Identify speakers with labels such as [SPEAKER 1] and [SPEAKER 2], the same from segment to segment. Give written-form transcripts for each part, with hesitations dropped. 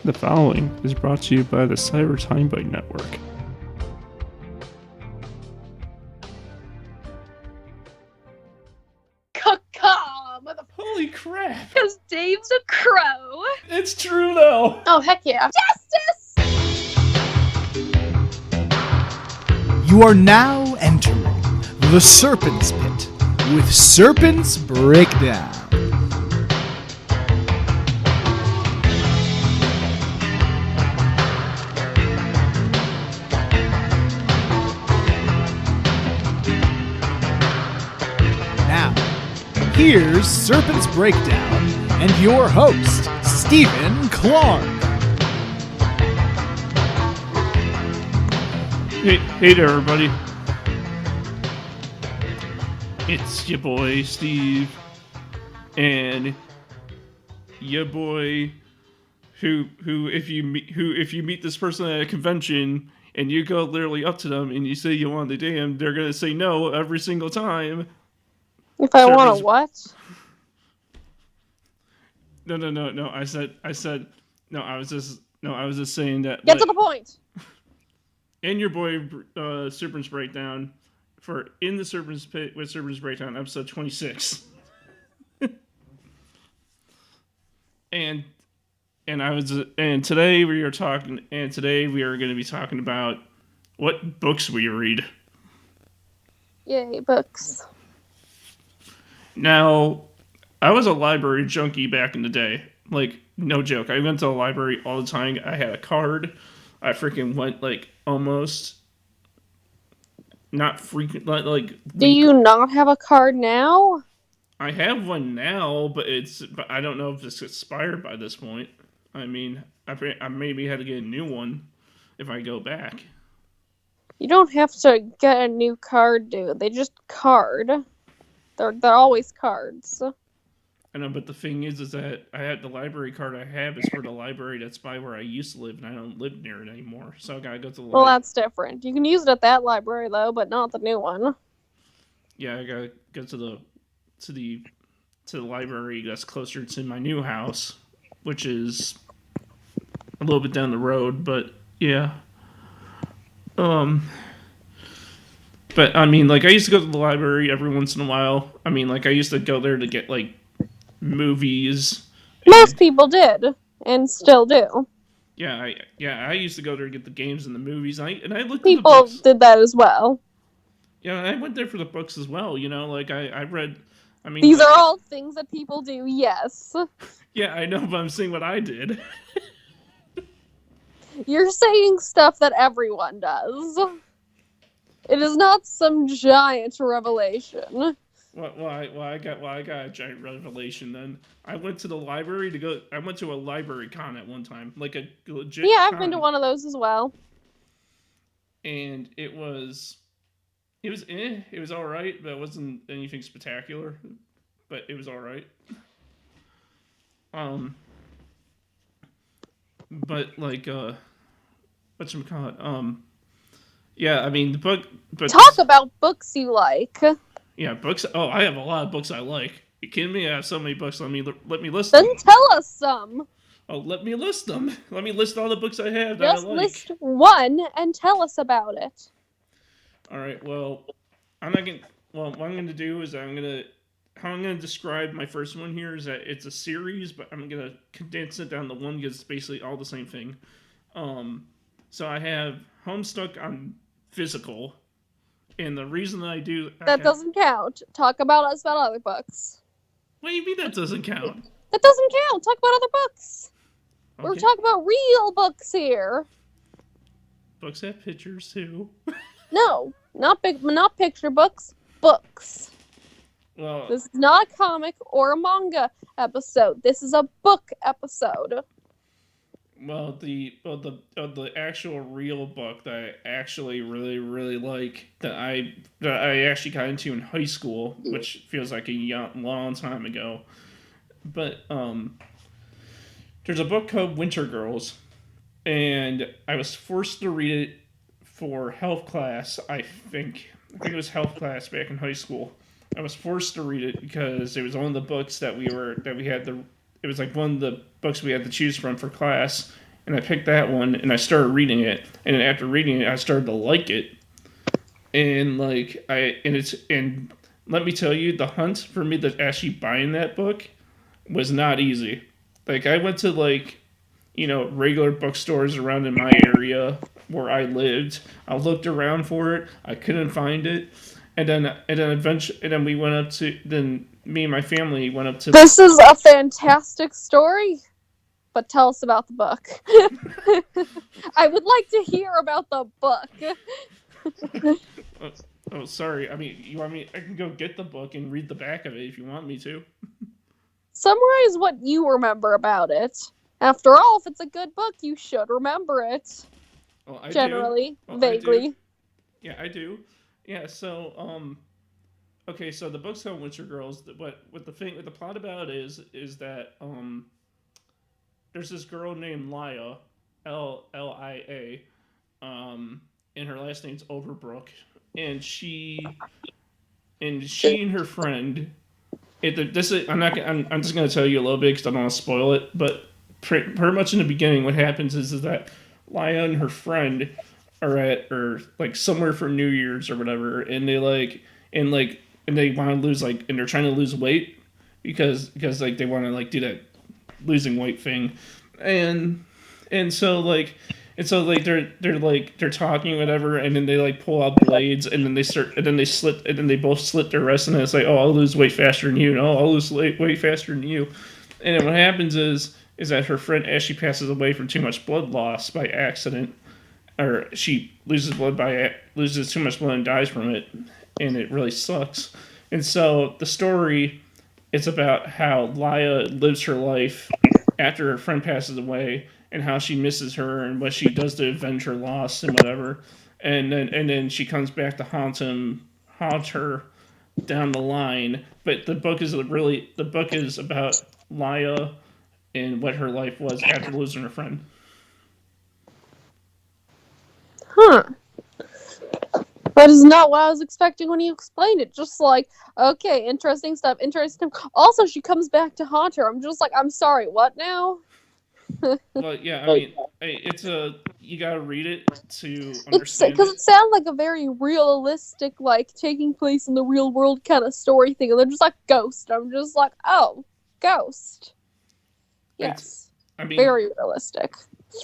[SPEAKER 1] The following is brought to you by the Cyber Time Bite Network. Holy crap!
[SPEAKER 2] Because Dave's a crow.
[SPEAKER 1] It's true though!
[SPEAKER 2] Oh, heck yeah. Justice!
[SPEAKER 3] You are now entering the Serpents Pit with Serpents Breakdown. Now, here's Serpents Breakdown and your host, Stephen Clark.
[SPEAKER 1] Hey there, everybody. It's your boy Steve, and your boy, who if you meet this person at a convention and you go literally up to them and you say you want to date them, they're gonna say no every single time.
[SPEAKER 2] If I want to what?
[SPEAKER 1] No. I said no. I was just saying that.
[SPEAKER 2] Get to the point.
[SPEAKER 1] And your boy Serpents Breakdown for In the Serpents Pit with Serpents Breakdown, episode 26. and today we are going to be talking about what books we read.
[SPEAKER 2] Yay, books.
[SPEAKER 1] Now, I was a library junkie back in the day. Like, no joke. I went to the library all the time. I had a card. I freaking went, like, almost not freaking, like...
[SPEAKER 2] Do you not have a card now?
[SPEAKER 1] I have one now, but I don't know if it's expired by this point. I mean, I maybe had to get a new one if I go back.
[SPEAKER 2] You don't have to get a new card, dude. They just card. They're always cards.
[SPEAKER 1] I know, but the thing is that I had the library card I have is for the library that's by where I used to live, and I don't live near it anymore. So I gotta go to the
[SPEAKER 2] Well, that's different. You can use it at that library, though, but not the new one.
[SPEAKER 1] Yeah, I gotta go to the library that's closer to my new house, which is a little bit down the road, but yeah. But I mean, like, I used to go to the library every once in a while. I mean, like, I used to go there to get, like, movies.
[SPEAKER 2] Most people did, and still do.
[SPEAKER 1] Yeah, I used to go there to get the games and the movies. And I looked
[SPEAKER 2] People
[SPEAKER 1] at the books.
[SPEAKER 2] did that as well.
[SPEAKER 1] Yeah, I went there for the books as well, you know? Like, I read... I mean...
[SPEAKER 2] These are all things that people do, yes.
[SPEAKER 1] Yeah, I know, but I'm saying what I did.
[SPEAKER 2] You're saying stuff that everyone does. It is not some giant revelation.
[SPEAKER 1] Well, I got a giant revelation then. I went to the library I went to a library con at one time, like a legit
[SPEAKER 2] Yeah, I've
[SPEAKER 1] con.
[SPEAKER 2] been to one of those as well.
[SPEAKER 1] And it was alright, but it wasn't anything spectacular. But it was alright. But like whatchamacallit? Yeah, I mean the book. But
[SPEAKER 2] talk about books you like.
[SPEAKER 1] Yeah, books. Oh, I have a lot of books I like. You kidding me? I have so many books. Let me list them.
[SPEAKER 2] Then tell us some.
[SPEAKER 1] Oh, let me list them. Let me list all the books I have that
[SPEAKER 2] Just
[SPEAKER 1] I like.
[SPEAKER 2] list one and tell us about it.
[SPEAKER 1] All right. Well, I'm not gonna. Well, what I'm gonna do is how I'm gonna describe my first one here is that it's a series, but I'm gonna condense it down to one because it's basically all the same thing. So I have Homestuck on physical, and the reason that I do
[SPEAKER 2] that doesn't count. Talk about us about other books.
[SPEAKER 1] What do you mean that doesn't count?
[SPEAKER 2] That doesn't count. Talk about other books.
[SPEAKER 1] Okay.
[SPEAKER 2] We're talking about real books here.
[SPEAKER 1] Books have pictures too.
[SPEAKER 2] No, not picture books. Books.
[SPEAKER 1] Well,
[SPEAKER 2] this is not a comic or a manga episode. This is a book episode.
[SPEAKER 1] Well, the actual real book that I actually really like that I actually got into in high school, which feels like a long time ago. But there's a book called Winter Girls, and I was forced to read it for health class. I think it was health class back in high school. I was forced to read it because it was one of the books that we had it was like one of the books we had to choose from for class, and I picked that one, and I started reading it, and then after reading it, I started to like it, and and let me tell you, the hunt for me to actually buying that book was not easy. Like I went to regular bookstores around in my area where I lived. I looked around for it. I couldn't find it. And then we went up to then me and my family went up to.
[SPEAKER 2] This is a fantastic story, but tell us about the book. I would like to hear about the book.
[SPEAKER 1] Oh, sorry. I mean, you want me? I can go get the book and read the back of it if you want me to.
[SPEAKER 2] Summarize what you remember about it. After all, if it's a good book, you should remember it.
[SPEAKER 1] Well, I
[SPEAKER 2] Generally,
[SPEAKER 1] do. Well,
[SPEAKER 2] vaguely.
[SPEAKER 1] I do. Yeah, I do. Yeah. So, okay. So the book's called Winter Girls. What the plot about is that there's this girl named Lia, Lia, and her last name's Overbrook, and she and her friend. This is I'm just gonna tell you a little bit because I don't want to spoil it, but pretty much in the beginning, what happens is that Lia and her friend are at or like somewhere for New Year's or whatever, and they want to lose and they're trying to lose weight because like they want to do that losing weight thing, and and so like they're talking whatever, and then they pull out blades, and then they both slit their wrists, and it's like, oh, I'll lose weight faster than you, no, I'll lose weight faster than you, and then what happens is that her friend actually passes away from too much blood loss by accident, or she loses too much blood and dies from it, and it really sucks. And so the story is about how Lia lives her life after her friend passes away, and how she misses her and what she does to avenge her loss and whatever. And then she comes back to haunt her down the line. But the book is about Lia and what her life was after losing her friend.
[SPEAKER 2] Huh. That is not what I was expecting when you explained it. Just like, okay, interesting stuff, interesting. Also, she comes back to haunt her. I'm just like, I'm sorry, what now?
[SPEAKER 1] Well, yeah, I mean, you gotta read it to understand
[SPEAKER 2] because
[SPEAKER 1] it.
[SPEAKER 2] it sounds like a very realistic, like taking place in the real world kind of story thing, and they're just like Ghost. I'm just like, oh, Ghost. Yes, very realistic.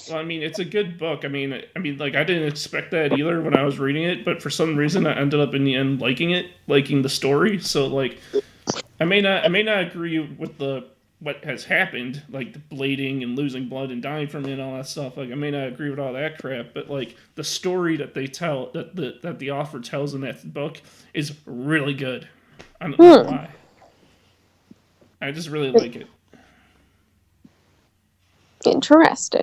[SPEAKER 1] Well, I mean, it's a good book. I mean, like I didn't expect that either when I was reading it, but for some reason, I ended up in the end liking the story. So, like, I may not agree with what has happened, like the blading and losing blood and dying from it and all that stuff. Like, I may not agree with all that crap, but like the story that they tell, that the author tells in that book, is really good. I don't know why. I just really like it.
[SPEAKER 2] Interesting.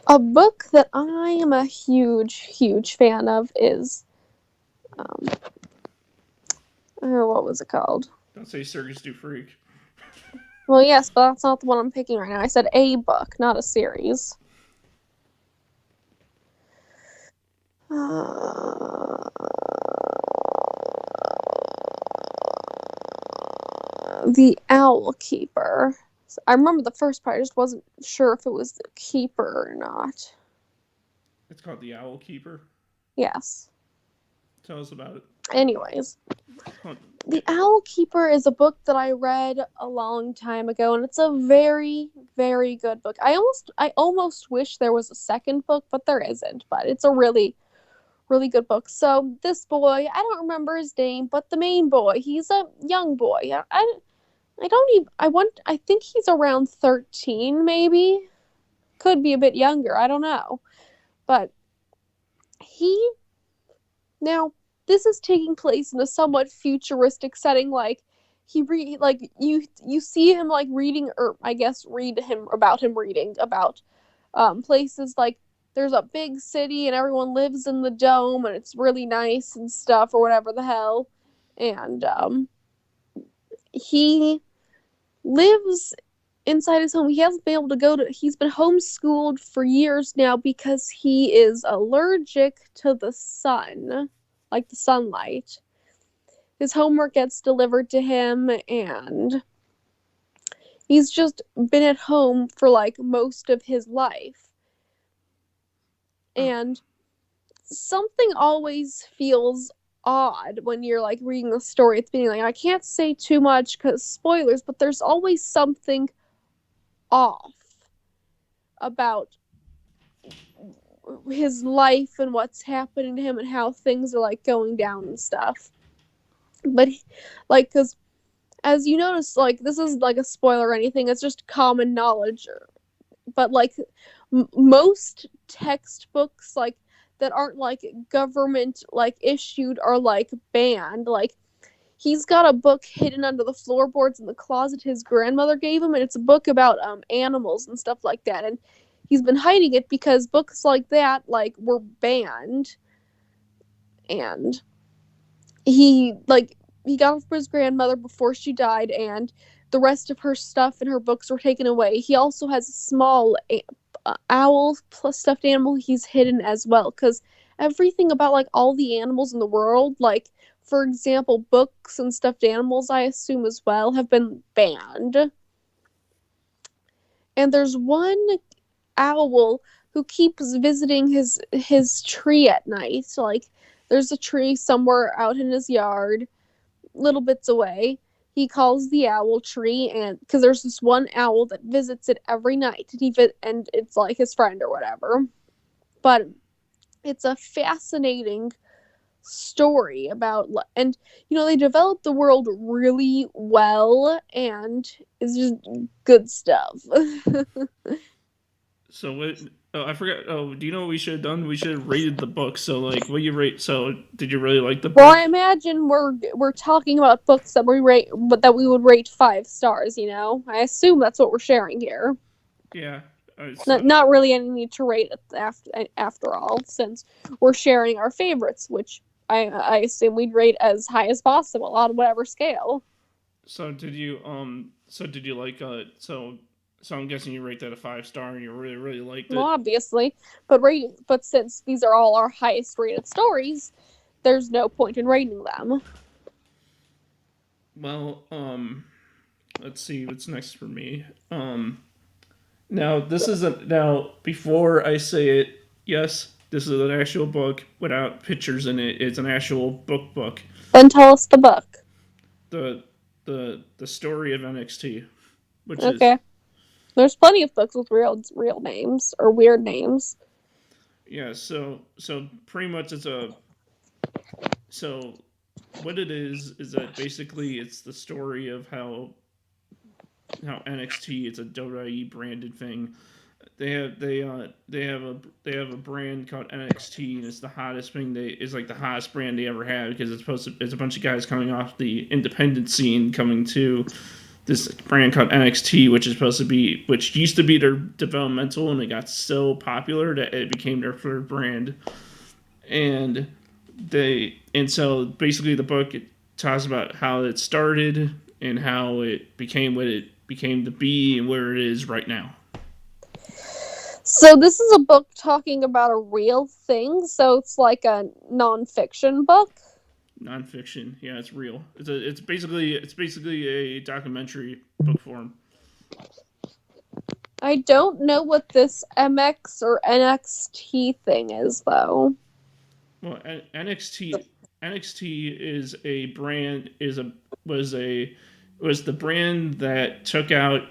[SPEAKER 2] A book that I am a huge fan of is, what was it called?
[SPEAKER 1] Don't say Circus Du Freak.
[SPEAKER 2] Well, yes, but that's not the one I'm picking right now. I said a book, not a series. The Owl Keeper. I remember the first part. I just wasn't sure if it was the Keeper or not.
[SPEAKER 1] It's called The Owl Keeper?
[SPEAKER 2] Yes.
[SPEAKER 1] Tell us about it.
[SPEAKER 2] Anyways. The Owl Keeper is a book that I read a long time ago, and it's a very, very good book. I almost wish there was a second book, but there isn't. But it's a really, really good book. So this boy, I don't remember his name, but the main boy, he's a young boy. I think he's around 13, maybe. Could be a bit younger, I don't know. But now this is taking place in a somewhat futuristic setting. Like you see him like reading, or I guess reading about places like there's a big city and everyone lives in the dome and it's really nice and stuff or whatever the hell. And he lives inside his home. He hasn't been able to he's been homeschooled for years now because he is allergic to the sun, like the sunlight. His homework gets delivered to him, and He's just been at home for like most of his life. And something always feels odd when you're like reading the story. It's being like, I can't say too much because spoilers, but there's always something off about his life and what's happening to him and how things are like going down and stuff. But like, because as you notice, like, this is like a spoiler or anything, it's just common knowledge. But like most textbooks like that aren't like government like issued are like banned. Like, he's got a book hidden under the floorboards in the closet his grandmother gave him, and it's a book about animals and stuff like that. And he's been hiding it because books like that like were banned. And he got it from his grandmother before she died, and the rest of her stuff and her books were taken away. He also has a small owl plus stuffed animal he's hidden as well, because everything about like all the animals in the world, like for example books and stuffed animals, I assume as well, have been banned. And there's one owl who keeps visiting his tree at night. So like there's a tree somewhere out in his yard, little bits away. He calls the owl tree, and because there's this one owl that visits it every night, and it's like his friend or whatever. But it's a fascinating story about, and they developed the world really well, and it's just good stuff.
[SPEAKER 1] So what? Oh, I forgot. Oh, do you know what we should have done? We should have rated the book. So like, what you rate? So did you really like the book?
[SPEAKER 2] Well, I imagine we're talking about books that we rate, but that we would rate 5 stars. I assume that's what we're sharing here.
[SPEAKER 1] Yeah.
[SPEAKER 2] Not really any need to rate it after all, since we're sharing our favorites, which I assume we'd rate as high as possible on whatever scale.
[SPEAKER 1] So did you like So I'm guessing you rate that a 5-star and you really, really liked it.
[SPEAKER 2] Well, obviously, but since these are all our highest rated stories, there's no point in rating them.
[SPEAKER 1] Well, let's see what's next for me. Now before I say it, yes, this is an actual book without pictures in it. It's an actual book.
[SPEAKER 2] Then tell us the book.
[SPEAKER 1] The story of NXT, which
[SPEAKER 2] okay.
[SPEAKER 1] is.
[SPEAKER 2] There's plenty of books with real names or weird names.
[SPEAKER 1] Yeah, so pretty much so what it is that basically it's the story of how NXT, it's a WWE branded thing. They have a brand called NXT, and it's the hottest thing. It's like the hottest brand they ever had, because it's a bunch of guys coming off the independent scene coming to this brand called NXT, which used to be their developmental, and it got so popular that it became their third brand. And so basically the book, it talks about how it started and how it became what it became to be and where it is right now.
[SPEAKER 2] So this is a book talking about a real thing, so it's like a non-fiction book?
[SPEAKER 1] Non-fiction, yeah, it's real. It's basically a documentary book form.
[SPEAKER 2] I don't know what this MX or NXT thing is, though.
[SPEAKER 1] Well, NXT is a brand was the brand that took out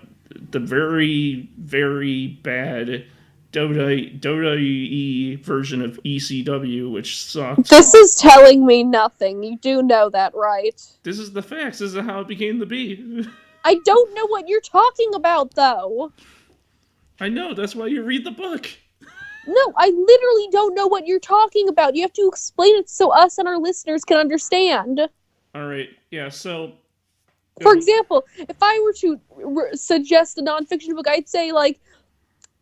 [SPEAKER 1] the very, very bad WWE version of ECW, which sucks.
[SPEAKER 2] This is telling me nothing. You do know that, right?
[SPEAKER 1] This is the facts. This is how it became the B.
[SPEAKER 2] I don't know what you're talking about, though.
[SPEAKER 1] I know. That's why you read the book.
[SPEAKER 2] No, I literally don't know what you're talking about. You have to explain it so us and our listeners can understand.
[SPEAKER 1] All right. Yeah, so...
[SPEAKER 2] For example, if I were to suggest a nonfiction book, I'd say, like,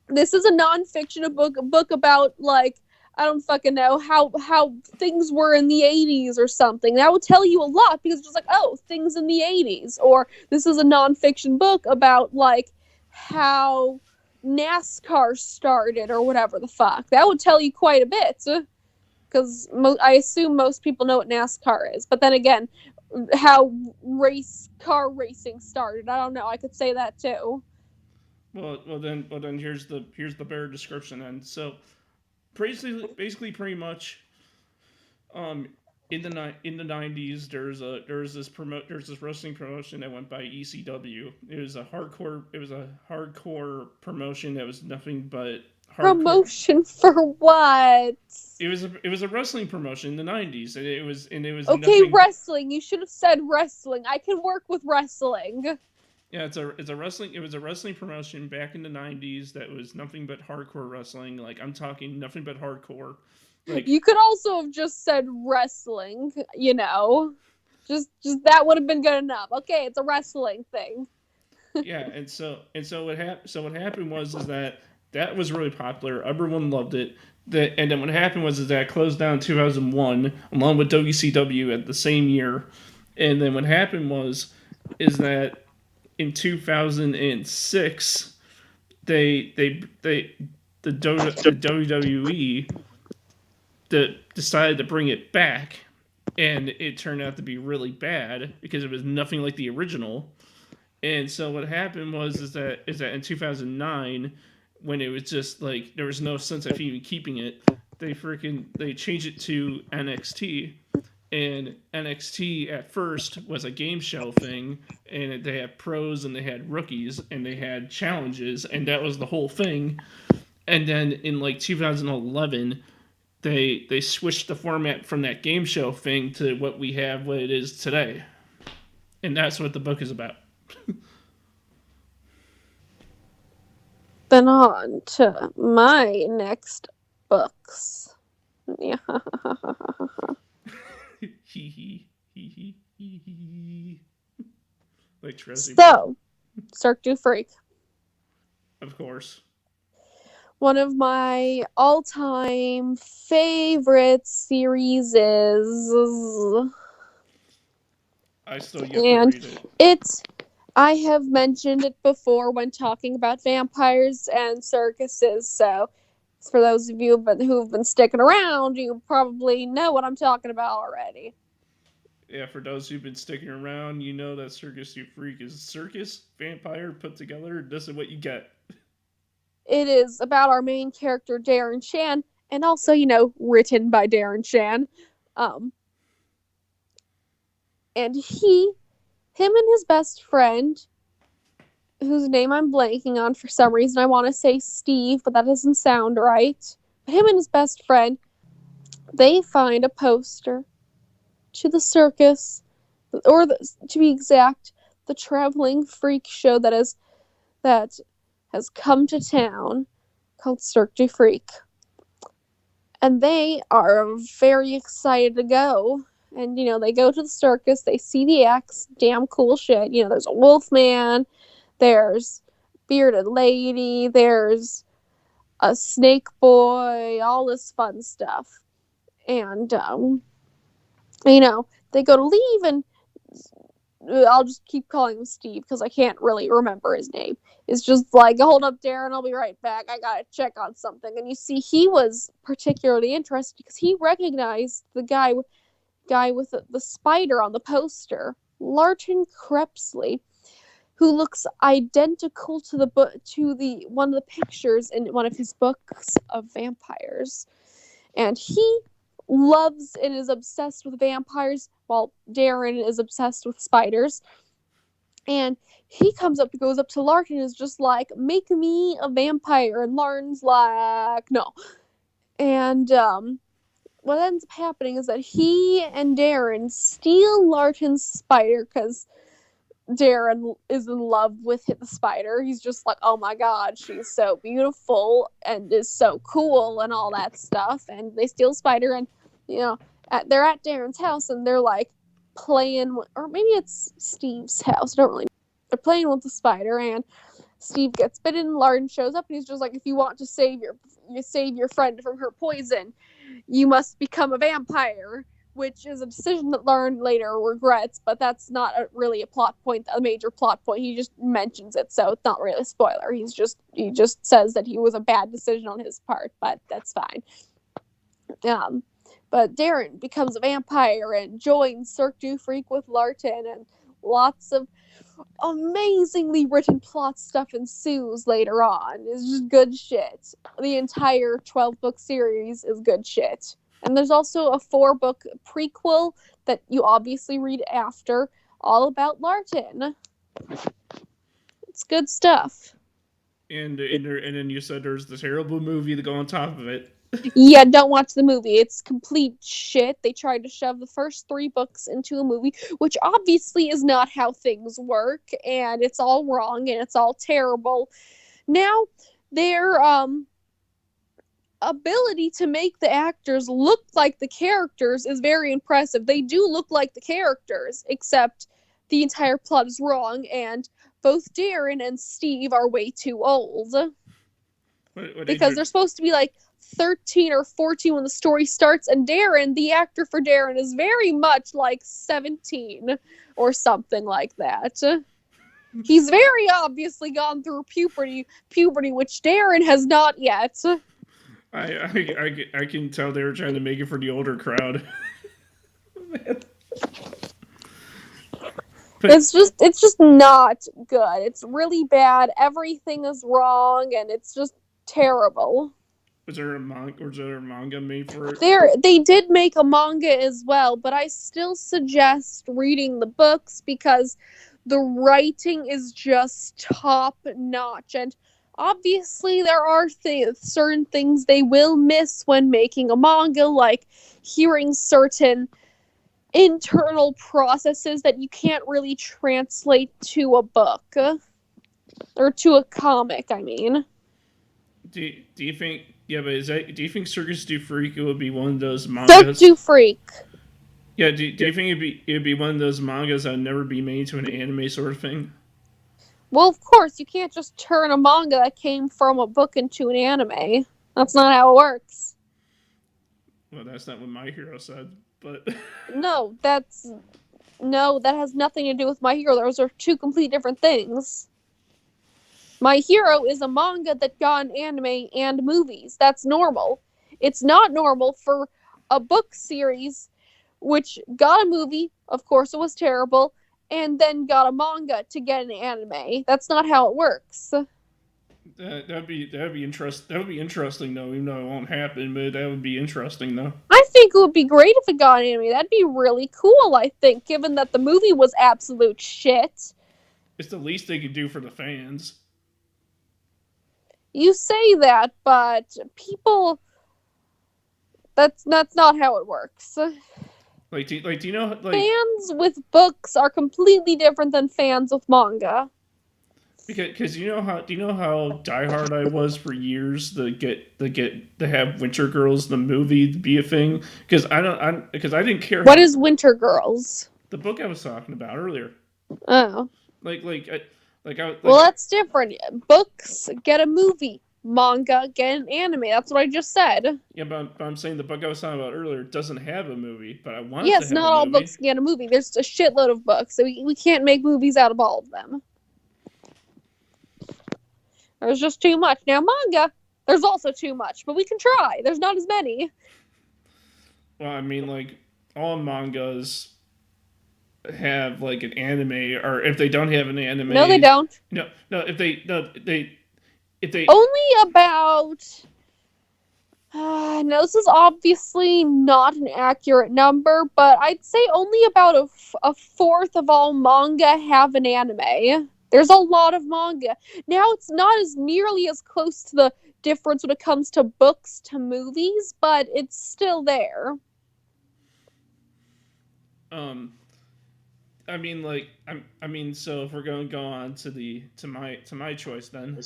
[SPEAKER 2] this is a nonfiction book about, like, I don't fucking know, how things were in the 80s or something. That would tell you a lot, because it's just like, oh, things in the 80s. Or this is a nonfiction book about, like, how NASCAR started or whatever the fuck. That would tell you quite a bit. Because I assume most people know what NASCAR is. But then again, how car racing started. I don't know. I could say that too.
[SPEAKER 1] Well, then here's the better description. And so basically, pretty much, um, in the 90s, there's this wrestling promotion that went by ECW. It was a hardcore promotion that was nothing but hardcore.
[SPEAKER 2] Promotion for what?
[SPEAKER 1] It was a wrestling promotion in the 90s, and it was
[SPEAKER 2] Okay,
[SPEAKER 1] nothing.
[SPEAKER 2] wrestling. You should have said wrestling. I can work with wrestling.
[SPEAKER 1] Yeah, it's a wrestling. It was a wrestling promotion back in the 90s that was nothing but hardcore wrestling. Like, I'm talking nothing but hardcore. Like,
[SPEAKER 2] You could also have just said wrestling, you know. Just that would have been good enough. Okay, it's a wrestling thing.
[SPEAKER 1] yeah, and so what happened was is that was really popular. Everyone loved it. And then what happened was is that it closed down in 2001 along with WCW at the same year. And then what happened was is that in 2006 the WWE decided to bring it back, and it turned out to be really bad because it was nothing like the original. And so what happened was is that in 2009, when it was just like there was no sense of even keeping it, they changed it to NXT. And NXT at first was a game show thing, and they had pros and they had rookies and they had challenges, and that was the whole thing. And then in like 2011, they switched the format from that game show thing to what it is today, and that's what the book is about.
[SPEAKER 2] Then on to my next books. Yeah.
[SPEAKER 1] Hee hee. Like Trezzy.
[SPEAKER 2] So, Cirque du Freak.
[SPEAKER 1] Of course.
[SPEAKER 2] One of my all-time favorite series is...
[SPEAKER 1] I still yet to read it.
[SPEAKER 2] I have mentioned it before when talking about vampires and circuses, so for those of you who've been sticking around, you probably know what I'm talking about already.
[SPEAKER 1] Yeah, for those who've been sticking around, you know that Circus Du Freak is circus, vampire put together. This is what you get.
[SPEAKER 2] It is about our main character, Darren Shan, and also, written by Darren Shan. And him and his best friend, whose name I'm blanking on for some reason, I want to say Steve, but that doesn't sound right. But him and his best friend, they find a poster to the circus, to be exact, the traveling freak show that has come to town, called Cirque du Freak. And they are very excited to go. And, they go to the circus, they see the acts, damn cool shit. There's a wolf man, there's bearded lady, there's a snake boy, all this fun stuff. And, they go to leave, and I'll just keep calling him Steve because I can't really remember his name. It's just like, hold up, Darren, I'll be right back. I gotta check on something. And you see, he was particularly interested because he recognized the guy with the spider on the poster, Larton Crepsley, who looks identical to the one of the pictures in one of his books of vampires. And he loves and is obsessed with vampires, while Darren is obsessed with spiders. And he goes up to Larkin and is just like, make me a vampire. And Larkin's like, no. And what ends up happening is that he and Darren steal Larkin's spider because Darren is in love with the spider. He's just like, oh my god, she's so beautiful and is so cool and all that stuff. And they steal spider, and they're at Darren's house, and they're like playing, or maybe it's Steve's house, I don't really know. They're playing with the spider, and Steve gets bitten. Larden shows up, and he's just like, if you want to save your friend from her poison, you must become a vampire, which is a decision that Larden later regrets, but that's not really a major plot point. He just mentions it, so it's not really a spoiler. He just says that he was a bad decision on his part, but that's fine. But Darren becomes a vampire and joins Cirque du Freak with Lartin, and lots of amazingly written plot stuff ensues later on. It's just good shit. The entire 12-book series is good shit. And there's also a 4-book prequel that you obviously read after, all about Lartin. It's good stuff.
[SPEAKER 1] And then you said there's the terrible movie to go on top of it.
[SPEAKER 2] Yeah, don't watch the movie. It's complete shit. They tried to shove the first 3 books into a movie, which obviously is not how things work, and it's all wrong and it's all terrible. Now, their ability to make the actors look like the characters is very impressive. They do look like the characters, except the entire plot is wrong, and both Darren and Steve are way too old. Because they're supposed to be like 13 or 14 when the story starts, and Darren, the actor for Darren, is very much like 17 or something like that. He's very obviously gone through puberty, which Darren has not yet.
[SPEAKER 1] I can tell they were trying to make it for the older crowd.
[SPEAKER 2] It's just not good. It's really bad. Everything is wrong, and it's just terrible.
[SPEAKER 1] Was there a manga made for it?
[SPEAKER 2] They did make a manga as well, but I still suggest reading the books because the writing is just top notch, and obviously there are certain things they will miss when making a manga, like hearing certain internal processes that you can't really translate to a book or to a comic. I mean,
[SPEAKER 1] do you think? Yeah, but do you think Circus du Freak would be one of those mangas?
[SPEAKER 2] Cirque du Freak.
[SPEAKER 1] Yeah, do you think it'd be one of those mangas that would never be made into an anime sort of thing?
[SPEAKER 2] Well, of course, you can't just turn a manga that came from a book into an anime. That's not how it works.
[SPEAKER 1] Well, that's not what My Hero said, but...
[SPEAKER 2] No, that has nothing to do with My Hero. Those are 2 complete different things. My Hero is a manga that got an anime and movies. That's normal. It's not normal for a book series which got a movie, of course it was terrible, and then got a manga to get an anime. That's not how it works.
[SPEAKER 1] That'd be interesting. That would be interesting though, even though it won't happen. But that would be interesting though.
[SPEAKER 2] I think it would be great if it got an anime. That'd be really cool. I think, given that the movie was absolute shit.
[SPEAKER 1] It's the least they could do for the fans.
[SPEAKER 2] You say that, but people. That's not how it works.
[SPEAKER 1] Do you know?
[SPEAKER 2] Fans with books are completely different than fans with manga.
[SPEAKER 1] Because do you know how diehard I was for years to have Winter Girls the movie be a thing? Because I didn't care.
[SPEAKER 2] What is Winter Girls?
[SPEAKER 1] The book I was talking about earlier.
[SPEAKER 2] Oh.
[SPEAKER 1] Well,
[SPEAKER 2] that's different. Books get a movie. Manga get an anime. That's what I just said.
[SPEAKER 1] Yeah, but I'm saying the book I was talking about earlier doesn't have a movie, but I want
[SPEAKER 2] Yes,
[SPEAKER 1] to have
[SPEAKER 2] not all books get a movie. There's a shitload of books, so we can't make movies out of all of them. There's just too much. Now, manga, there's also too much, but we can try. There's not as many.
[SPEAKER 1] Well, I mean, all mangas have, an anime, or if they don't have an anime...
[SPEAKER 2] No, they don't.
[SPEAKER 1] No, if they...
[SPEAKER 2] Only about... no, this is obviously not an accurate number, but I'd say only about a fourth of all manga have an anime. There's a lot of manga. Now, it's not as nearly as close to the difference when it comes to books to movies, but it's still there.
[SPEAKER 1] So if we're going to go on to my choice then.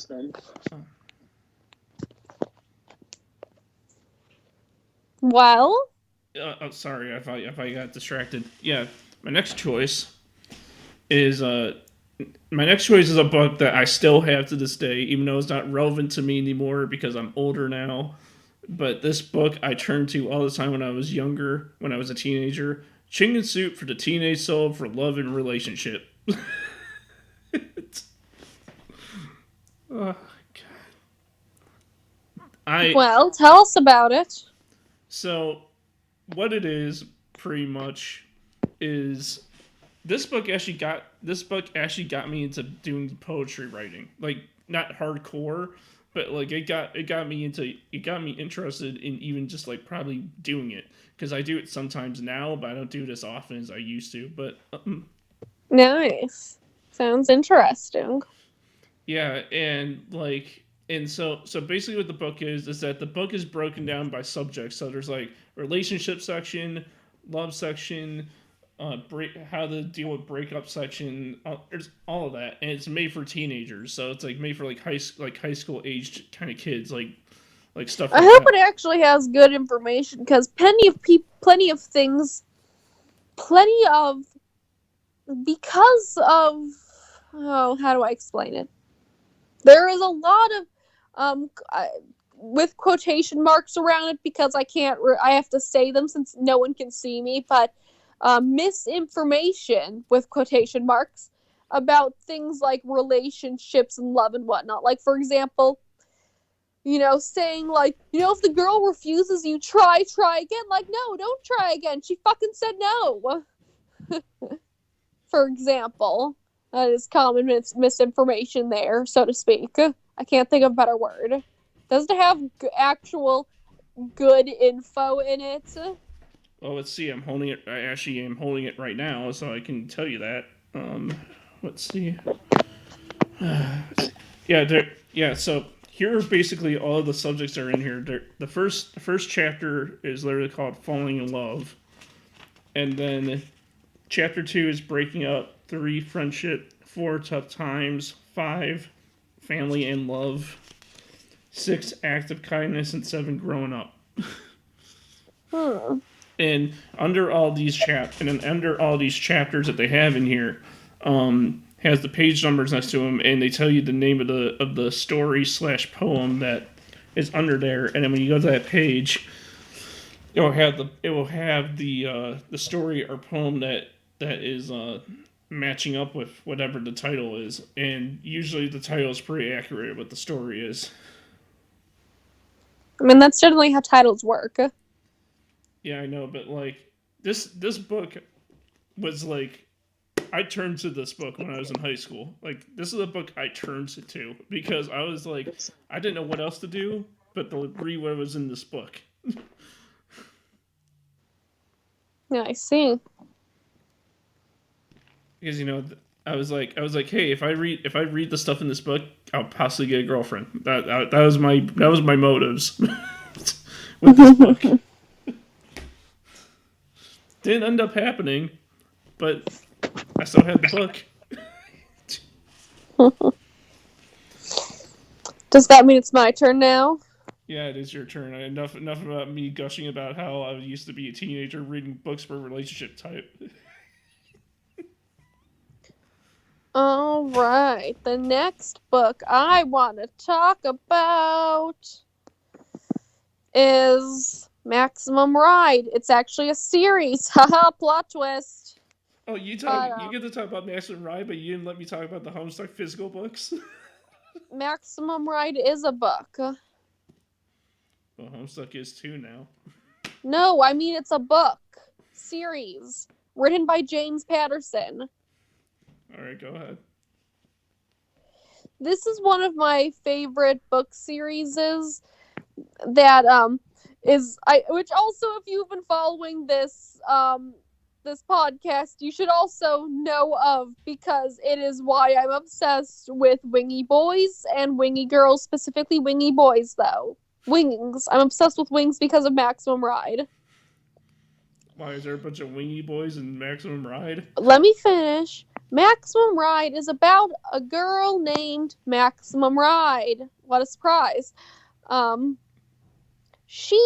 [SPEAKER 2] Well?
[SPEAKER 1] Sorry, if I got distracted. Yeah, my next choice is a book that I still have to this day, even though it's not relevant to me anymore because I'm older now. But this book I turned to all the time when I was younger, when I was a teenager. Chicken Soup for the Teenage Soul for Love and Relationship. Oh, God.
[SPEAKER 2] Well, tell us about it.
[SPEAKER 1] So, what it is pretty much is this book actually got me into doing poetry writing. Like not hardcore, but like it got me interested in even just like probably doing it because I do it sometimes now, but I don't do it as often as I used to. But
[SPEAKER 2] Nice. Sounds interesting.
[SPEAKER 1] yeah, and so basically what the book is that the book is broken down by subjects. So there's like relationship section, love section, how to deal with breakup section. There's all of that, and it's made for teenagers. So it's like made for like high school aged kind of kids, like stuff.
[SPEAKER 2] I
[SPEAKER 1] Like
[SPEAKER 2] hope
[SPEAKER 1] that.
[SPEAKER 2] it actually has good information because plenty of things, plenty of because of how do I explain it? There is a lot of with quotation marks around it because I have to say them since no one can see me, but misinformation with quotation marks about things like relationships and love and whatnot. Like, for example, saying like, if the girl refuses you, try again. Like, no, don't try again. She fucking said no. For example, that is common misinformation there, so to speak. I can't think of a better word. Does it have actual good info in it?
[SPEAKER 1] Well, let's see. I'm holding it. I actually am holding it right now, so I can tell you that. Let's see. Yeah. So here are basically all of the subjects that are in here. The first chapter is literally called "Falling in Love," and then chapter 2 is breaking up. 3, friendship. 4, tough times. 5, family and love. 6, act of kindness, and 7, growing up. And under all these chapters that they have in here, has the page numbers next to them, and they tell you the name of the story / poem that is under there. And then when you go to that page, it will have the story or poem that is matching up with whatever the title is. And usually the title is pretty accurate at what the story is.
[SPEAKER 2] I mean, that's generally how titles work.
[SPEAKER 1] Yeah, I know, but like this book was like I turned to this book when I was in high school. Like this is a book I turned to because I was like I didn't know what else to do but to read what was in this book.
[SPEAKER 2] Yeah, I see.
[SPEAKER 1] Because I was like, hey, if I read the stuff in this book, I'll possibly get a girlfriend. That was my motives with this book. Didn't end up happening, but I still had the book.
[SPEAKER 2] Does that mean it's my turn now?
[SPEAKER 1] Yeah, it is your turn. Enough about me gushing about how I used to be a teenager reading books for relationship type.
[SPEAKER 2] All right. The next book I want to talk about is Maximum Ride. It's actually a series. Haha, plot twist.
[SPEAKER 1] Oh, you get to talk about Maximum Ride, but you didn't let me talk about the Homestuck physical books?
[SPEAKER 2] Maximum Ride is a book.
[SPEAKER 1] Well, Homestuck is too now.
[SPEAKER 2] No, I mean it's a book. Series. Written by James Patterson.
[SPEAKER 1] Alright, go ahead.
[SPEAKER 2] This is one of my favorite book series that which also, if you've been following this this podcast, you should also know of, because it is why I'm obsessed with Wingy Boys and Wingy Girls, specifically Wingy Boys though. Wings. I'm obsessed with Wings because of Maximum Ride.
[SPEAKER 1] Why is there a bunch of Wingy Boys in Maximum Ride?
[SPEAKER 2] Let me finish. Maximum Ride is about a girl named Maximum Ride. What a surprise. She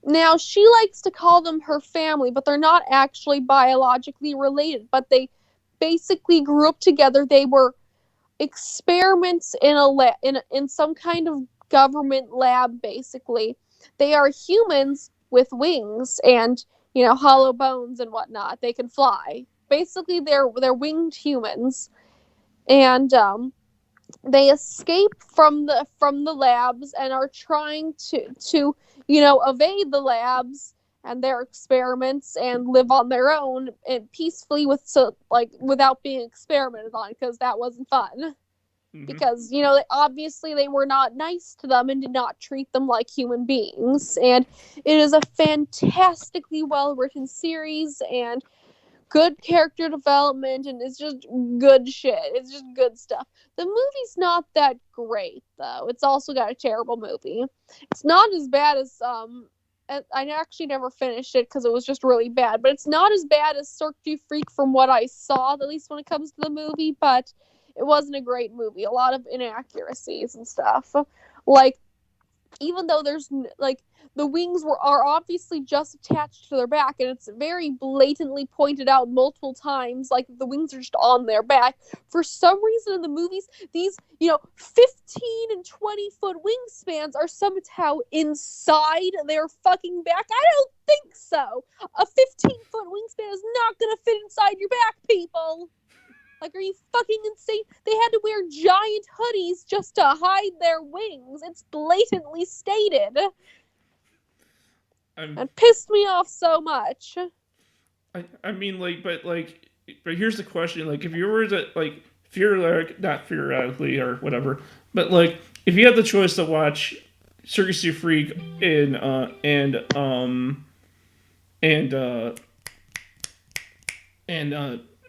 [SPEAKER 2] likes to call them her family, but they're not actually biologically related, but they basically grew up together. They were experiments in some kind of government lab, basically. They are humans with wings and, hollow bones and whatnot. They can fly. Basically, they're winged humans, and they escape from the labs and are trying to evade the labs and their experiments and live on their own and peacefully without being experimented on, because that wasn't fun. Because, obviously they were not nice to them and did not treat them like human beings. And it is a fantastically well-written series and good character development, and it's just good shit. It's just good stuff. The movie's not that great, though. It's also got a terrible movie. It's not as bad as, I actually never finished it because it was just really bad, but it's not as bad as Cirque du Freak from what I saw, at least when it comes to the movie, but it wasn't a great movie. A lot of inaccuracies and stuff. Like, even though there's, the wings are obviously just attached to their back, and it's very blatantly pointed out multiple times, like, the wings are just on their back. For some reason in the movies, these, 15 and 20-foot wingspans are somehow inside their fucking back. I don't think so. A 15-foot wingspan is not gonna fit inside your back, people. Like, are you fucking insane? They had to wear giant hoodies just to hide their wings. It's blatantly stated. And pissed me off so much.
[SPEAKER 1] I mean, but here's the question. Like, if you were to, not theoretically or whatever, but, if you had the choice to watch Circus du Freak and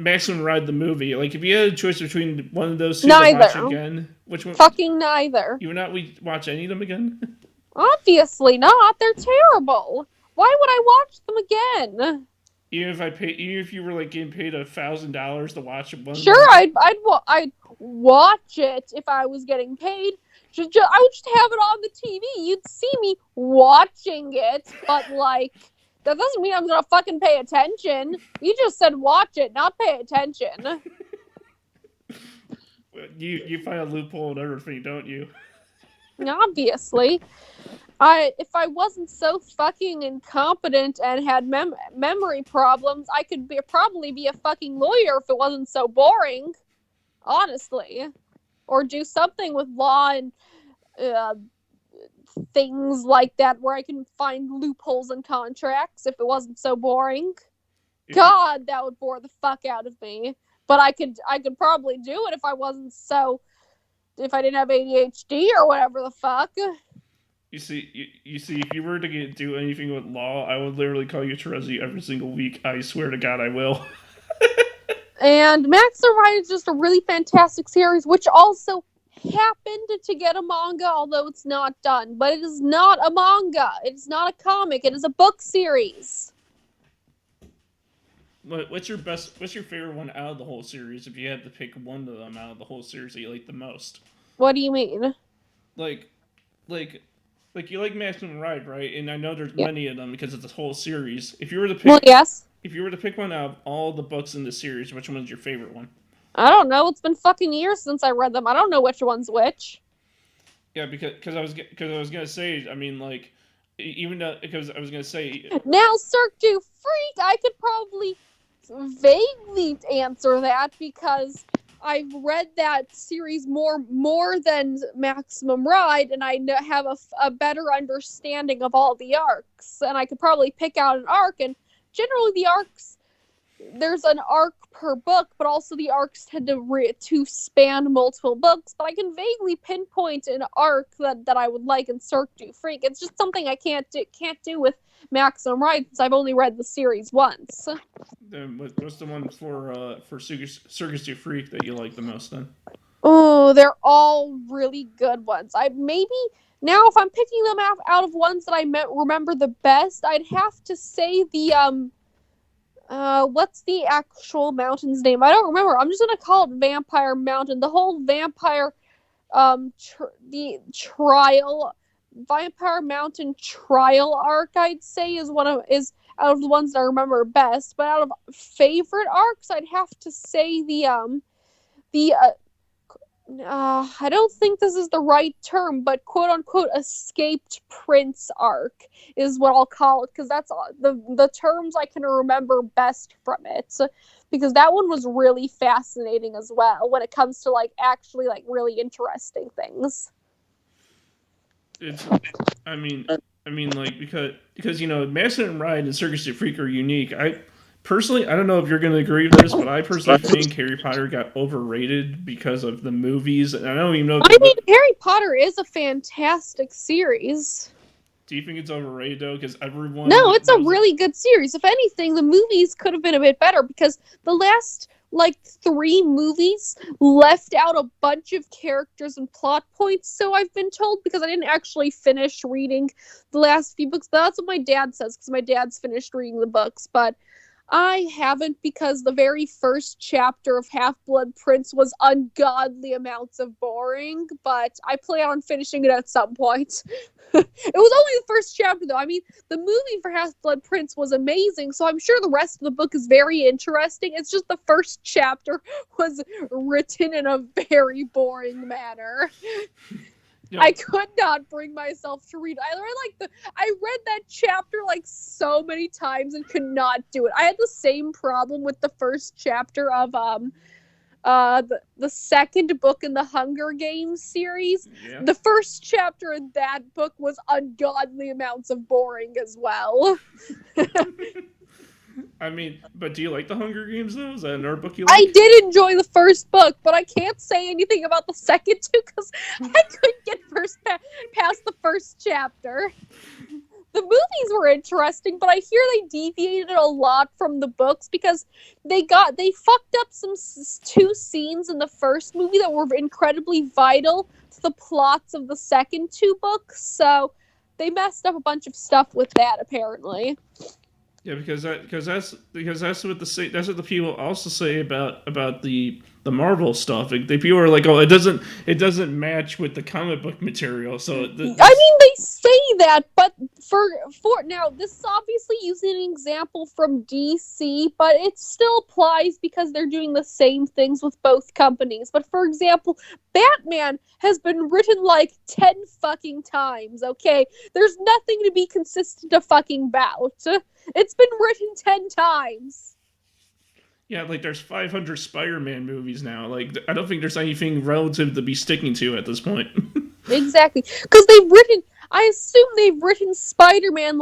[SPEAKER 1] Maximum Ride the movie. Like, if you had a choice between one of those two to watch again, which one?
[SPEAKER 2] Fucking neither.
[SPEAKER 1] You would not watch any of them again?
[SPEAKER 2] Obviously not. They're terrible. Why would I watch them again?
[SPEAKER 1] Even if you were getting paid $1,000 to watch one.
[SPEAKER 2] Sure, I'd watch it if I was getting paid. I would just have it on the TV. You'd see me watching it, but that doesn't mean I'm gonna fucking pay attention. You just said watch it, not pay attention.
[SPEAKER 1] You find a loophole in everything, don't you?
[SPEAKER 2] Obviously. If I wasn't so fucking incompetent and had memory problems, I could probably be a fucking lawyer if it wasn't so boring. Honestly. Or do something with law and things like that where I can find loopholes in contracts if it wasn't so boring. God, that would bore the fuck out of me. But I could probably do it if I didn't have ADHD or whatever the fuck.
[SPEAKER 1] You see, if you were to do anything with law, I would literally call you Terezi every single week. I swear to God, I will.
[SPEAKER 2] And Max the Ride is just a really fantastic series, which also happened to get a manga, although it's not done. But it is not a manga. It's not a comic. It is a book series.
[SPEAKER 1] What's your favorite one out of the whole series? If you had to pick one of them out of the whole series that you like the most.
[SPEAKER 2] What do you mean?
[SPEAKER 1] Like you like Maximum Ride, right? And I know there's many of them because it's a whole series. If you were to pick,
[SPEAKER 2] yes.
[SPEAKER 1] If you were to pick one out of all the books in the series, which one's your favorite one?
[SPEAKER 2] I don't know. It's been fucking years since I read them. I don't know which one's which.
[SPEAKER 1] Yeah, because I was gonna say. I mean, because I was gonna say.
[SPEAKER 2] Now, Cirque du Freak, I could probably vaguely answer that because I've read that series more than Maximum Ride, and I have a better understanding of all the arcs, and I could probably pick out an arc. And generally, the arcs, there's an arc per book, but also the arcs tend to span multiple books. But I can vaguely pinpoint an arc that I would like in Cirque du Freak. It's just something I can't do with Maximum Ride since I've only read the series once.
[SPEAKER 1] Then what's the one for Circus du Freak that you like the most then?
[SPEAKER 2] Oh, they're all really good ones. Now if I'm picking them out of ones that I remember the best, I'd have to say the what's the actual mountain's name? I don't remember. I'm just gonna call it Vampire Mountain. The whole vampire the trial Vampire Mountain trial arc, I'd say, is out of the ones that I remember best. But out of favorite arcs, I'd have to say I don't think this is the right term, but quote unquote escaped prince arc is what I'll call it, because that's the terms I can remember best from it. Because that one was really fascinating as well when it comes to really really interesting things.
[SPEAKER 1] I mean, I mean, like because Master and Ride and Circus of Freak are unique. I don't know if you're going to agree with this, but I personally think Harry Potter got overrated because of the movies. And I don't even know.
[SPEAKER 2] I mean, Harry Potter is a fantastic series.
[SPEAKER 1] Do you think it's overrated though? Because everyone.
[SPEAKER 2] No, it's a really good series. If anything, the movies could have been a bit better because the last 3 movies left out a bunch of characters and plot points. So I've been told, because I didn't actually finish reading the last few books. But that's what my dad says, because my dad's finished reading the books, but I haven't, because the very first chapter of Half-Blood Prince was ungodly amounts of boring, but I plan on finishing it at some point. It was only the first chapter, though. I mean, the movie for Half-Blood Prince was amazing, so I'm sure the rest of the book is very interesting. It's just the first chapter was written in a very boring manner. Yeah. I could not bring myself to read. I read that chapter so many times and could not do it. I had the same problem with the first chapter of the second book in the Hunger Games series. Yeah. The first chapter in that book was ungodly amounts of boring as well.
[SPEAKER 1] I mean, but do you like the Hunger Games, though? Is that another book you like?
[SPEAKER 2] I did enjoy the first book, but I can't say anything about the second two because I couldn't get past the first chapter. The movies were interesting, but I hear they deviated a lot from the books because they fucked up some 2 scenes in the first movie that were incredibly vital to the plots of the second 2 books, so they messed up a bunch of stuff with that, apparently.
[SPEAKER 1] Yeah, because that's what the people also say about the Marvel stuff. The people are like, oh, it doesn't match with the comic book material. So I mean,
[SPEAKER 2] they say that, but for now, this is obviously using an example from DC, but it still applies because they're doing the same things with both companies. But for example, Batman has been written 10 fucking times. Okay, there's nothing to be consistent about. It's been written 10 times.
[SPEAKER 1] Yeah, there's 500 Spider-Man movies now. I don't think there's anything relative to be sticking to at this point.
[SPEAKER 2] Exactly. Because I assume they've written Spider-Man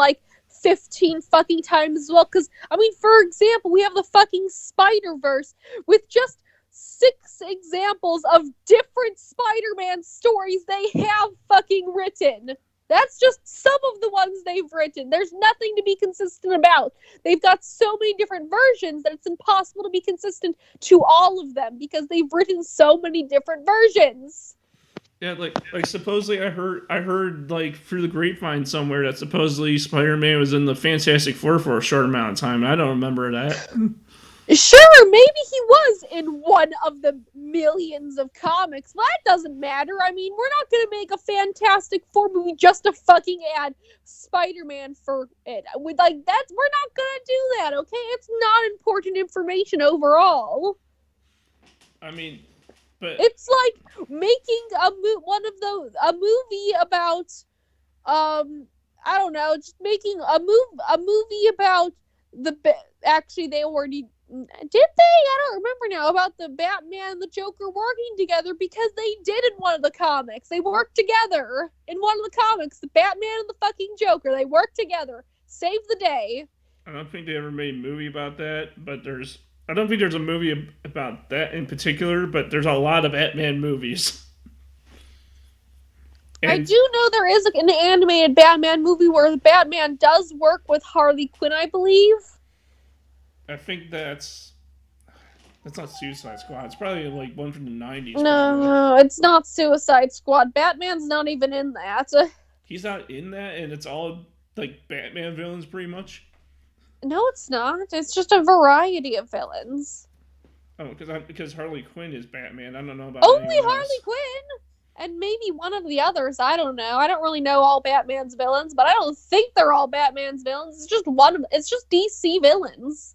[SPEAKER 2] 15 fucking times as well. Because, I mean, for example, we have the fucking Spider-Verse with just 6 examples of different Spider-Man stories they have fucking written. That's just some of the ones they've written. There's nothing to be consistent about. They've got so many different versions that it's impossible to be consistent to all of them because they've written so many different versions.
[SPEAKER 1] Yeah, supposedly I heard through the grapevine somewhere that supposedly Spider-Man was in the Fantastic Four for a short amount of time. I don't remember that.
[SPEAKER 2] Sure, maybe he was in one of the millions of comics. Well, that doesn't matter. I mean, we're not going to make a Fantastic Four movie just to fucking add Spider-Man for it. We're not going to do that, okay? It's not important information overall.
[SPEAKER 1] I mean, but
[SPEAKER 2] it's like making a movie about I don't know, just making a movie about actually they already did they? I don't remember now about the Batman and the Joker working together because they did in one of the comics. They worked together in one of the comics. The Batman and the fucking Joker. They worked together. Save the day.
[SPEAKER 1] I don't think they ever made a movie about that, but I don't think there's a movie about that in particular, but there's a lot of Batman movies.
[SPEAKER 2] And I do know there is an animated Batman movie where the Batman does work with Harley Quinn, I believe.
[SPEAKER 1] I think that's not Suicide Squad. It's probably one from the 90s.
[SPEAKER 2] No, it's not Suicide Squad. Batman's not even in that.
[SPEAKER 1] He's not in that, and it's all Batman villains, pretty much.
[SPEAKER 2] No, it's not. It's just a variety of villains.
[SPEAKER 1] Oh, because Harley Quinn is Batman. I don't know about
[SPEAKER 2] only Harley Quinn, and maybe one of the others. I don't know. I don't really know all Batman's villains, but I don't think they're all Batman's villains. It's just DC villains.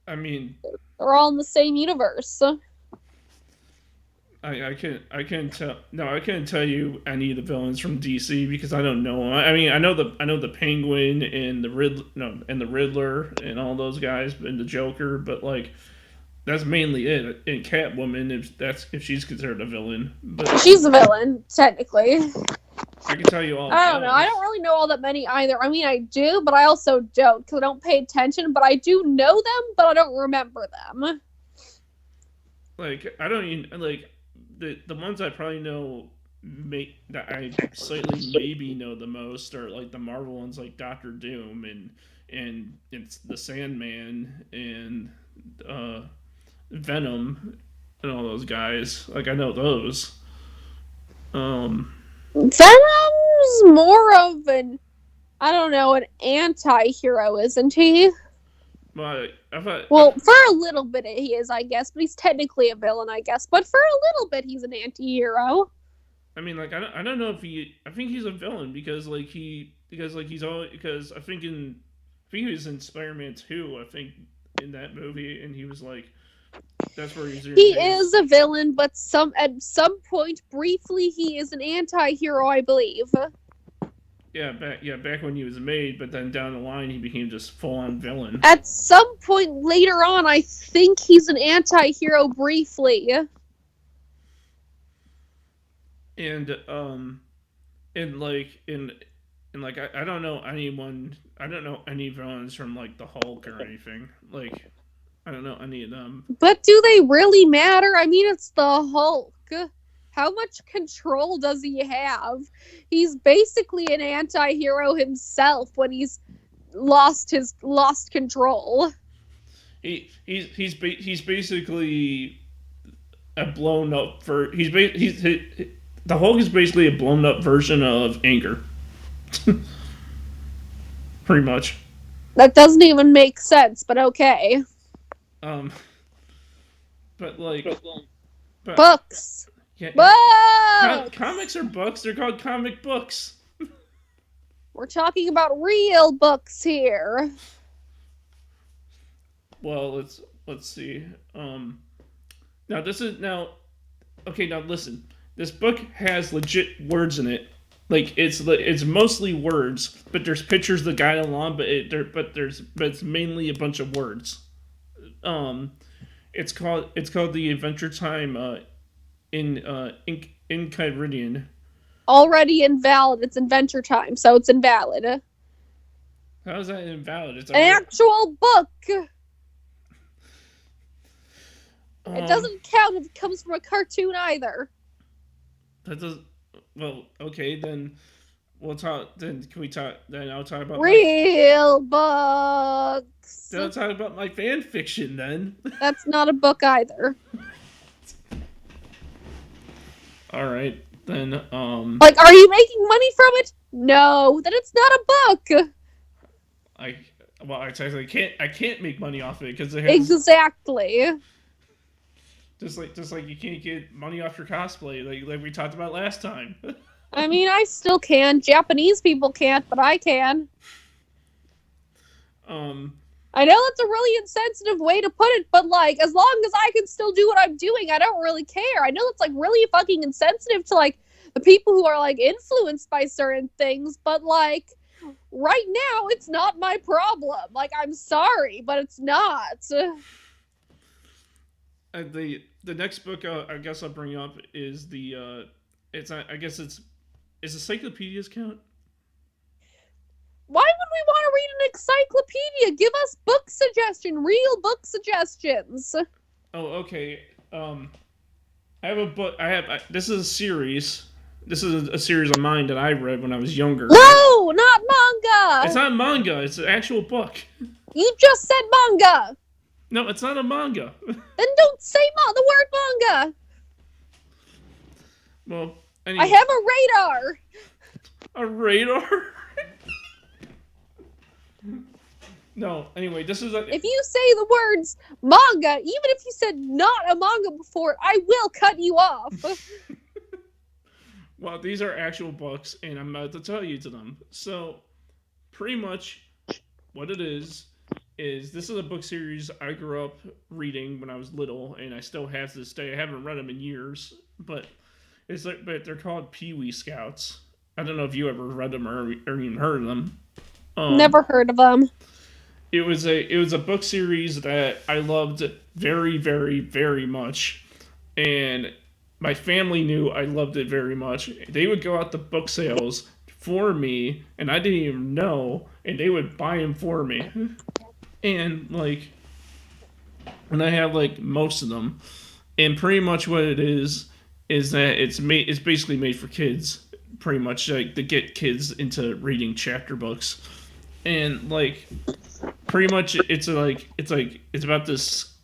[SPEAKER 1] I mean,
[SPEAKER 2] they're all in the same universe.
[SPEAKER 1] I can't tell. No, I can't tell you any of the villains from DC because I don't know them. I mean, I know the Penguin and the Riddler and all those guys and the Joker, but that's mainly it. And Catwoman, if she's considered a villain, but
[SPEAKER 2] she's a villain technically.
[SPEAKER 1] I can tell you all.
[SPEAKER 2] I don't know. I don't really know all that many either. I mean, I do, but I also don't because I don't pay attention. But I do know them, but I don't remember them.
[SPEAKER 1] Like, I don't even like the ones I probably know. That I slightly maybe know the most are like the Marvel ones, like Doctor Doom and it's the Sandman and Venom and all those guys. Like, I know those.
[SPEAKER 2] Venom's more of an, I don't know, an anti-hero, isn't he?
[SPEAKER 1] But
[SPEAKER 2] Well, for a little bit he is, I guess, but he's technically a villain, I guess. But for a little bit he's an anti-hero.
[SPEAKER 1] I mean, like, I don't know if I think he's a villain because he's all because I think he was in Spider-Man 2, I think, in that movie, and he was like, that's where he's.
[SPEAKER 2] He is a villain, but at some point, briefly, he is an anti-hero, I believe.
[SPEAKER 1] Back when he was made, but then down the line he became just full-on villain.
[SPEAKER 2] At some point later on, I think he's an anti-hero briefly.
[SPEAKER 1] And I don't know anyone. I don't know any villains from like the Hulk or anything. Like, I don't know any of them.
[SPEAKER 2] But do they really matter? I mean, it's the Hulk. How much control does he have? He's basically an anti-hero himself when he's lost control.
[SPEAKER 1] He's basically a blown up the Hulk is basically a blown up version of Anger. Pretty much.
[SPEAKER 2] That doesn't even make sense, but okay.
[SPEAKER 1] But like,
[SPEAKER 2] books.
[SPEAKER 1] Yeah,
[SPEAKER 2] books.
[SPEAKER 1] Comics are books. They're called comic books.
[SPEAKER 2] We're talking about real books here.
[SPEAKER 1] Well, let's see. Now listen. This book has legit words in it. Like, it's mostly words, but there's pictures that guide along. But it's mainly a bunch of words. It's called the Adventure Time in Kyridian.
[SPEAKER 2] Already invalid. It's Adventure Time, so it's invalid.
[SPEAKER 1] How is that invalid? It's
[SPEAKER 2] an actual book. It doesn't count if it comes from a cartoon either.
[SPEAKER 1] That does. Well, okay, then we'll talk. Then can we talk? Then I'll talk about
[SPEAKER 2] real books.
[SPEAKER 1] Then I'll talk about my fan fiction. Then
[SPEAKER 2] that's not a book either.
[SPEAKER 1] All right, then.
[SPEAKER 2] Like, are you making money from it? No, then it's not a book.
[SPEAKER 1] I technically can't. I can't make money off of it because it has
[SPEAKER 2] exactly.
[SPEAKER 1] Just like you can't get money off your cosplay, like we talked about last time.
[SPEAKER 2] I mean, I still can. Japanese people can't, but I can. I know that's a really insensitive way to put it, but like, as long as I can still do what I'm doing, I don't really care. I know that's like really fucking insensitive to like the people who are like influenced by certain things, but like right now it's not my problem. Like, I'm sorry, but it's not.
[SPEAKER 1] The next book I guess I'll bring up is the is encyclopedias count?
[SPEAKER 2] Why would we want to read an encyclopedia? Give us book real book suggestions.
[SPEAKER 1] Oh, okay. I have a book. This is a series. This is a series of mine that I read when I was younger.
[SPEAKER 2] No, not manga.
[SPEAKER 1] It's not manga. It's an actual book.
[SPEAKER 2] You just said manga.
[SPEAKER 1] No, it's not a manga.
[SPEAKER 2] Then don't say the word manga.
[SPEAKER 1] Well, anyway.
[SPEAKER 2] I have a radar.
[SPEAKER 1] A radar? No, anyway, this is
[SPEAKER 2] if you say the words manga, even if you said not a manga before, I will cut you off.
[SPEAKER 1] Well, these are actual books, and I'm about to tell you to them. So, pretty much what it is this is a book series I grew up reading when I was little, and I still have to this day. I haven't read them in years, but they're called Pee-wee Scouts. I don't know if you ever read them or even heard of them.
[SPEAKER 2] Never heard of them.
[SPEAKER 1] It was a book series that I loved very, very, very much, and my family knew I loved it very much. They would go out to book sales for me, and I didn't even know, and they would buy them for me. And like, and I have like most of them, and pretty much what it is that it's basically made for kids, pretty much like to get kids into reading chapter books, and like pretty much it's about this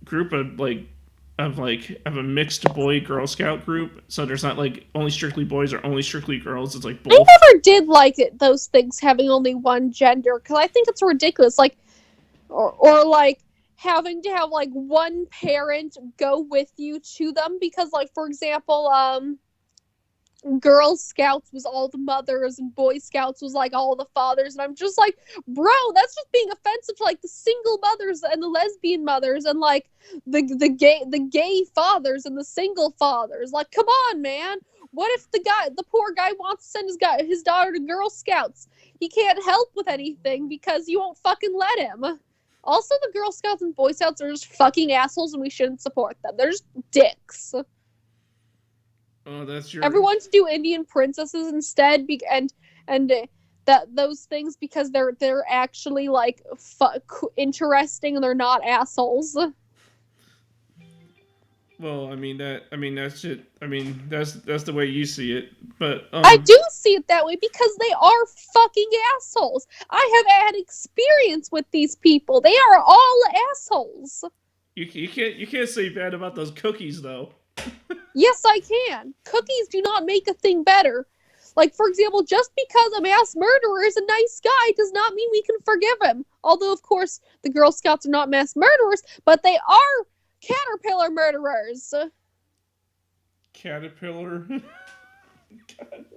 [SPEAKER 1] group of a mixed boy Girl Scout group. So there's not like only strictly boys or only strictly girls. It's like
[SPEAKER 2] I
[SPEAKER 1] both.
[SPEAKER 2] never did like those things having only one gender because I think it's ridiculous. Like, or like having to have like one parent go with you to them because, like, for example, Girl Scouts was all the mothers and Boy Scouts was like all the fathers, and I'm just like, bro, that's just being offensive to like the single mothers and the lesbian mothers and like the gay fathers and the single fathers. Like, come on, man. What if the poor guy wants to send his daughter to Girl Scouts? He can't help with anything because you won't fucking let him. Also, the Girl Scouts and Boy Scouts are just fucking assholes, and we shouldn't support them. They're just dicks.
[SPEAKER 1] Oh, that's your.
[SPEAKER 2] Everyone to do Indian princesses instead, that those things because they're actually like interesting and they're not assholes.
[SPEAKER 1] Well, that's it. That's the way you see it. But
[SPEAKER 2] I do see it that way because they are fucking assholes. I have had experience with these people. They are all assholes.
[SPEAKER 1] You can't say bad about those cookies though.
[SPEAKER 2] Yes, I can. Cookies do not make a thing better. Like, for example, just because a mass murderer is a nice guy does not mean we can forgive him. Although, of course, the Girl Scouts are not mass murderers, but they are caterpillar murderers.
[SPEAKER 1] Caterpillar?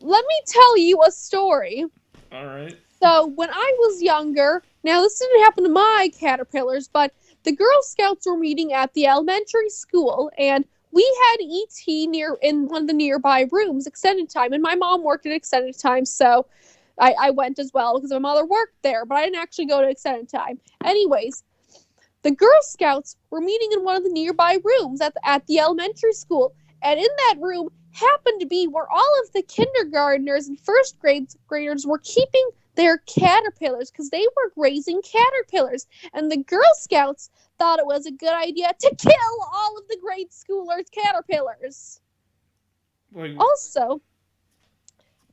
[SPEAKER 2] Let me tell you a story.
[SPEAKER 1] Alright.
[SPEAKER 2] So, when I was younger, now this didn't happen to my caterpillars, but the Girl Scouts were meeting at the elementary school, and we had ET in one of the nearby rooms, extended time, and my mom worked at extended time, so I went as well because my mother worked there, but I didn't actually go to extended time. Anyways, the Girl Scouts were meeting in one of the nearby rooms at the elementary school, and in that room happened to be where all of the kindergartners and first graders were keeping their caterpillars because they were raising caterpillars, and the Girl Scouts thought it was a good idea to kill all of the grade schoolers' caterpillars.
[SPEAKER 1] Like,
[SPEAKER 2] Also,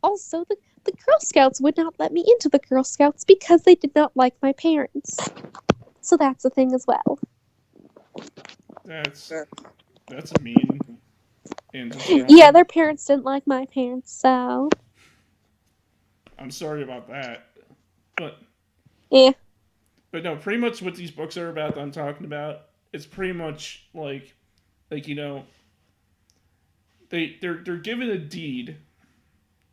[SPEAKER 2] the Girl Scouts would not let me into the Girl Scouts because they did not like my parents. So that's a thing as well.
[SPEAKER 1] that's mean. And
[SPEAKER 2] Yeah, their parents didn't like my parents, so
[SPEAKER 1] I'm sorry about that. But
[SPEAKER 2] yeah.
[SPEAKER 1] But no, pretty much what these books are about that I'm talking about, it's pretty much like you know, they're given a deed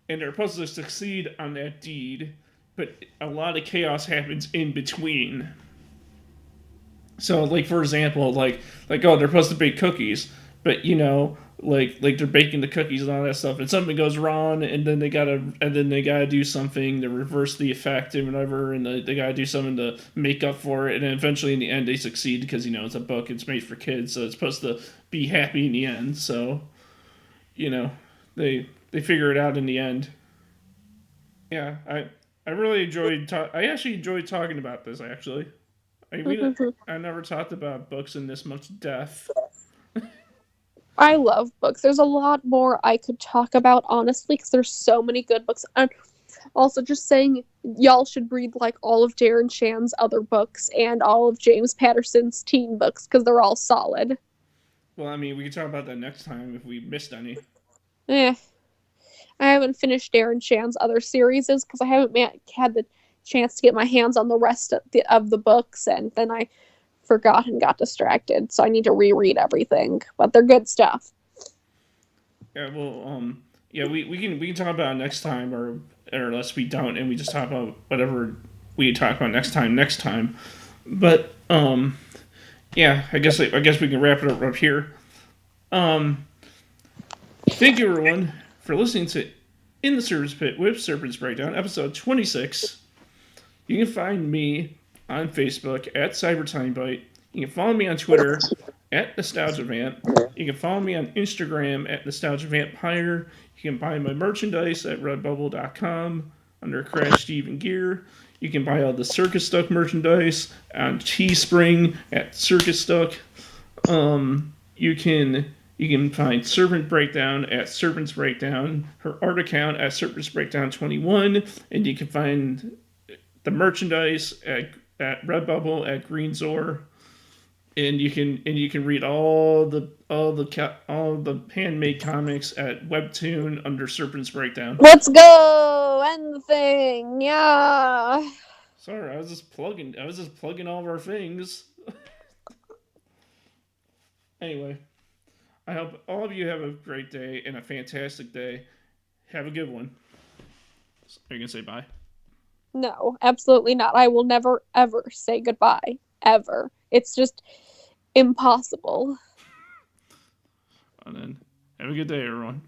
[SPEAKER 1] and they're supposed to succeed on that deed, but a lot of chaos happens in between. So like for example, oh, they're supposed to bake cookies, but like they're baking the cookies and all that stuff, and something goes wrong, and then they gotta do something to reverse the effect and whatever, and they gotta do something to make up for it, and then eventually in the end they succeed because it's a book, it's made for kids, so it's supposed to be happy in the end. So they figure it out in the end. Yeah, I really enjoyed. I actually enjoyed talking about this. I never talked about books in this much depth.
[SPEAKER 2] I love books. There's a lot more I could talk about, honestly, because there's so many good books. And also, just saying, y'all should read like all of Darren Shan's other books and all of James Patterson's teen books because they're all solid.
[SPEAKER 1] Well, we can talk about that next time if we missed any.
[SPEAKER 2] I haven't finished Darren Shan's other series because I haven't had the chance to get my hands on the rest of the books, and then I forgot and got distracted, so I need to reread everything. But they're good stuff.
[SPEAKER 1] Yeah, well, we can talk about it next time, or unless we don't, and we just talk about whatever we talk about next time. But yeah, I guess we can wrap it up here. Thank you everyone for listening to In the Serpents Pit with Serpents Breakdown, episode 26. You can find me on Facebook at CyberTimeBite. You can follow me on Twitter at Nostalgia Vamp. You can follow me on Instagram at Nostalgia Vampire. You can buy my merchandise at redbubble.com under Crash Steven Gear. You can buy all the Circus Stuck merchandise on Teespring at Circus Stuck. You can find Serpent Breakdown at Serpents Breakdown, her art account at Serpents Breakdown 21, and you can find the merchandise at Redbubble at Greenzor, and you can read all the handmade comics at Webtoon under Serpents Breakdown.
[SPEAKER 2] Let's go! End the thing! Yeah!
[SPEAKER 1] Sorry, I was just plugging all of our things. Anyway, I hope all of you have a great day and a fantastic day. Have a good one. Are you gonna say bye?
[SPEAKER 2] No, absolutely not. I will never, ever say goodbye. Ever. It's just impossible.
[SPEAKER 1] And then, have a good day, everyone.